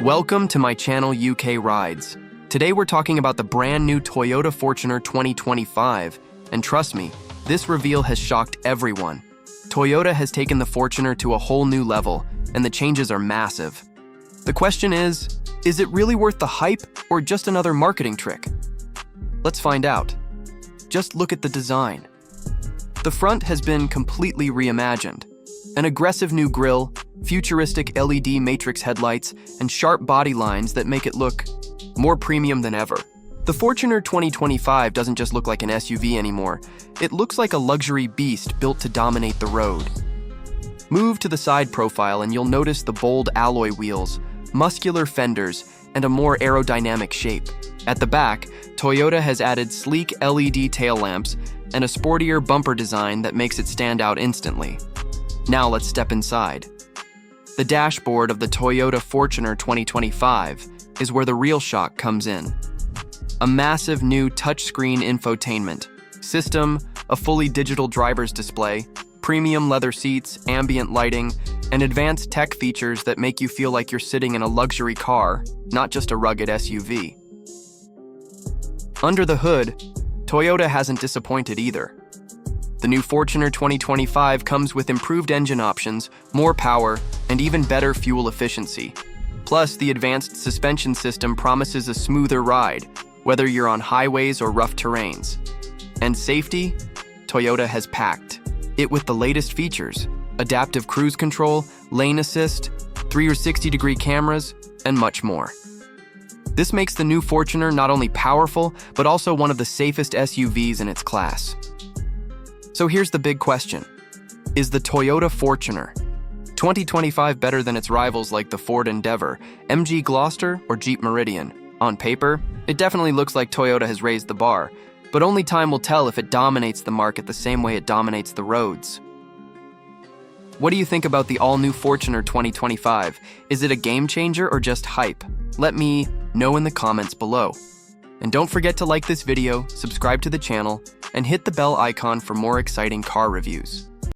Welcome to my channel UK Rides. Today we're talking about the brand new Toyota Fortuner 2025, and trust me, this reveal has shocked everyone. Toyota has taken the Fortuner to a whole new level, and the changes are massive. The question is it really worth the hype or just another marketing trick? Let's find out. Just look at the design. The front has been completely reimagined. An aggressive new grille, futuristic LED matrix headlights, and sharp body lines that make it look more premium than ever. The Fortuner 2025 doesn't just look like an SUV anymore. It looks like a luxury beast built to dominate the road. Move to the side profile and you'll notice the bold alloy wheels, muscular fenders, and a more aerodynamic shape. At the back, Toyota has added sleek LED tail lamps and a sportier bumper design that makes it stand out instantly. Now let's step inside. The dashboard of the Toyota Fortuner 2025 is where the real shock comes in. A massive new touchscreen infotainment system, a fully digital driver's display, premium leather seats, ambient lighting, and advanced tech features that make you feel like you're sitting in a luxury car, not just a rugged SUV. Under the hood, Toyota hasn't disappointed either. The new Fortuner 2025 comes with improved engine options, more power, and even better fuel efficiency. Plus, the advanced suspension system promises a smoother ride, whether you're on highways or rough terrains. And safety? Toyota has packed it with the latest features: adaptive cruise control, lane assist, 360-degree cameras, and much more. This makes the new Fortuner not only powerful, but also one of the safest SUVs in its class. So here's the big question. Is the Toyota Fortuner 2025 better than its rivals like the Ford Endeavour, MG Gloucester, or Jeep Meridian? On paper, it definitely looks like Toyota has raised the bar, but only time will tell if it dominates the market the same way it dominates the roads. What do you think about the all-new Fortuner 2025? Is it a game changer or just hype? Let me know in the comments below. And don't forget to like this video, subscribe to the channel, and hit the bell icon for more exciting car reviews.